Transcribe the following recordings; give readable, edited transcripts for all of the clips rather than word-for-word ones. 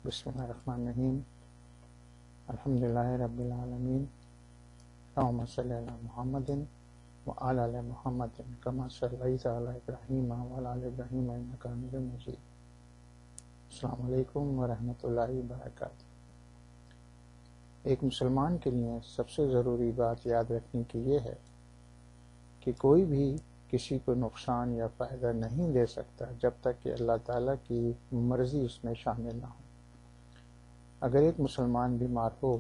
بسم اللہ الرحمن الرحیم الحمدللہ رب العالمین اللہم صلی علی محمد وعلی آل محمد کما صلیت علی ابراہیم وعلی آل ابراہیم انک حمید مجید۔ السلام علیکم ورحمۃ اللہ وبرکاتہ۔ ایک مسلمان کے لیے سب سے ضروری بات یاد رکھنے کی یہ ہے کہ کوئی بھی کسی کو نقصان یا فائدہ نہیں دے سکتا جب تک کہ اللہ تعالیٰ کی مرضی اس میں شامل نہ ہو۔ اگر ایک مسلمان بیمار ہو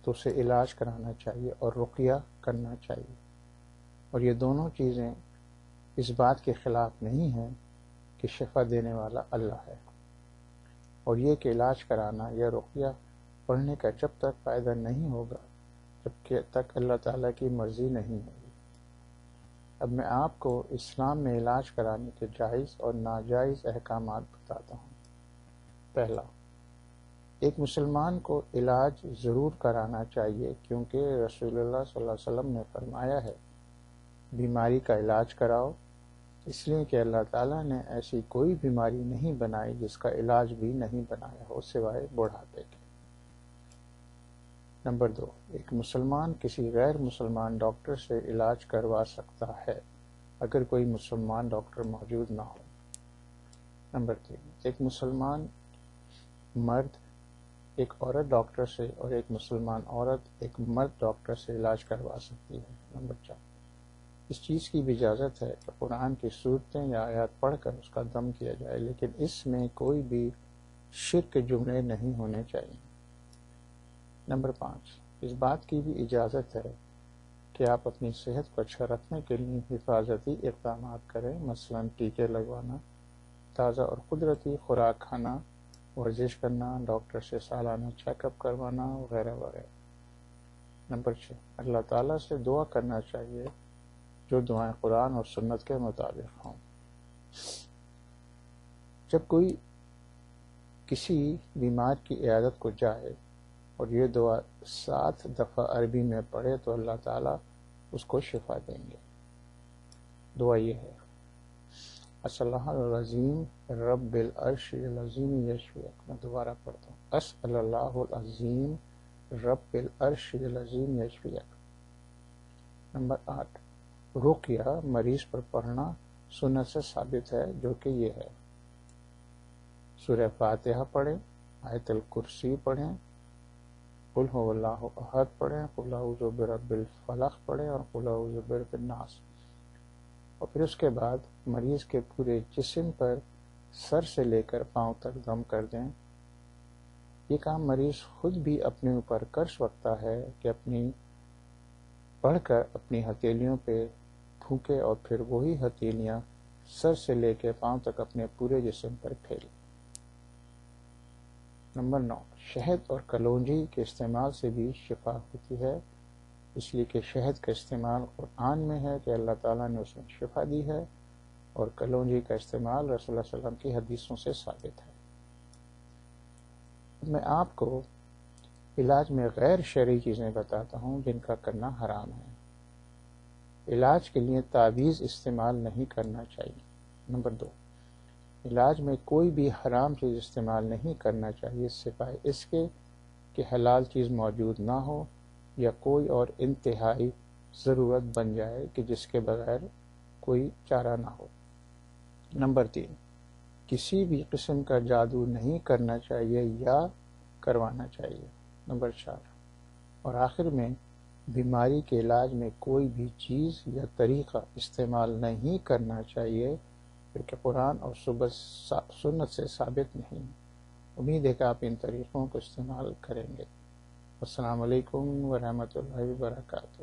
تو اسے علاج کرانا چاہیے اور رقیہ کرنا چاہیے، اور یہ دونوں چیزیں اس بات کے خلاف نہیں ہیں کہ شفا دینے والا اللہ ہے، اور یہ کہ علاج کرانا یا رقیہ پڑھنے کا جب تک فائدہ نہیں ہوگا جب تک اللہ تعالیٰ کی مرضی نہیں ہوگی۔ اب میں آپ کو اسلام میں علاج کرانے کے جائز اور ناجائز احکامات بتاتا ہوں۔ پہلا، ایک مسلمان کو علاج ضرور کرانا چاہیے، کیونکہ رسول اللہ صلی اللہ علیہ وسلم نے فرمایا ہے بیماری کا علاج کراؤ، اس لیے کہ اللہ تعالیٰ نے ایسی کوئی بیماری نہیں بنائی جس کا علاج بھی نہیں بنایا ہو سوائے بڑھاپے کے۔ نمبر 2، ایک مسلمان کسی غیر مسلمان ڈاکٹر سے علاج کروا سکتا ہے اگر کوئی مسلمان ڈاکٹر موجود نہ ہو۔ نمبر 3، ایک مسلمان مرد ایک عورت ڈاکٹر سے اور ایک مسلمان عورت ایک مرد ڈاکٹر سے علاج کروا سکتی ہے۔ نمبر 4، اس چیز کی بھی اجازت ہے کہ قرآن کی صورتیں یا آیات پڑھ کر اس کا دم کیا جائے، لیکن اس میں کوئی بھی شرک کے جملے نہیں ہونے چاہیے۔ نمبر 5، اس بات کی بھی اجازت ہے کہ آپ اپنی صحت کو اچھا رکھنے کے لیے حفاظتی اقدامات کریں، مثلا ٹیکے لگوانا، تازہ اور قدرتی خوراک کھانا، ورزش کرنا، ڈاکٹر سے سالانہ چیک اپ کروانا وغیرہ وغیرہ۔ نمبر 6، اللہ تعالیٰ سے دعا کرنا چاہیے جو دعائیں قرآن اور سنت کے مطابق ہوں۔ جب کوئی کسی بیمار کی عیادت کو جائے اور یہ دعا 7 دفعہ عربی میں پڑھے تو اللہ تعالیٰ اس کو شفا دیں گے۔ دعا یہ ہے: اس'لُ العظیم رب العرش العظیم یشفیک۔ میں دوبارہ پڑھتا ہوں، اس'ل اللہ العظیم رب العرش العظیم یشفیک۔ نمبر 8، رقیہ مریض پر پڑھنا سنت سے ثابت ہے، جو کہ یہ ہے: سورہ فاتحہ پڑھیں، آیت الکرسی پڑھیں، قل هو اللہ احد پڑھیں، قل اعوذ برب الفلق پڑھیں اور قل اعوذ برب الناس، اور پھر اس کے بعد مریض کے پورے جسم پر سر سے لے کر پاؤں تک دم کر دیں۔ یہ کام مریض خود بھی اپنے اوپر کر سکتا ہے کہ پڑھ کر اپنی ہتھیلیوں پہ پھونکے اور پھر وہی ہتھیلیاں سر سے لے کے پاؤں تک اپنے پورے جسم پر پھیلیں۔ نمبر 9، شہد اور کلونجی کے استعمال سے بھی شفا ہوتی ہے، اس لیے کہ شہد کا استعمال قرآن میں ہے کہ اللہ تعالیٰ نے اس میں شفا دی ہے، اور کلونجی کا استعمال رسول اللہ صلی اللہ علیہ وسلم کی حدیثوں سے ثابت ہے۔ میں آپ کو علاج میں غیر شرعی چیزیں بتاتا ہوں جن کا کرنا حرام ہے۔ علاج کے لیے تعویذ استعمال نہیں کرنا چاہیے۔ نمبر 2، علاج میں کوئی بھی حرام چیز استعمال نہیں کرنا چاہیے سوائے اس کے کہ حلال چیز موجود نہ ہو یا کوئی اور انتہائی ضرورت بن جائے کہ جس کے بغیر کوئی چارہ نہ ہو۔ نمبر 3، کسی بھی قسم کا جادو نہیں کرنا چاہیے یا کروانا چاہیے۔ نمبر 4، اور آخر میں بیماری کے علاج میں کوئی بھی چیز یا طریقہ استعمال نہیں کرنا چاہیے کیونکہ قرآن اور سنت سے ثابت نہیں۔ امید ہے کہ آپ ان طریقوں کو استعمال کریں گے۔ السلام علیکم ورحمۃ اللہ وبرکاتہ۔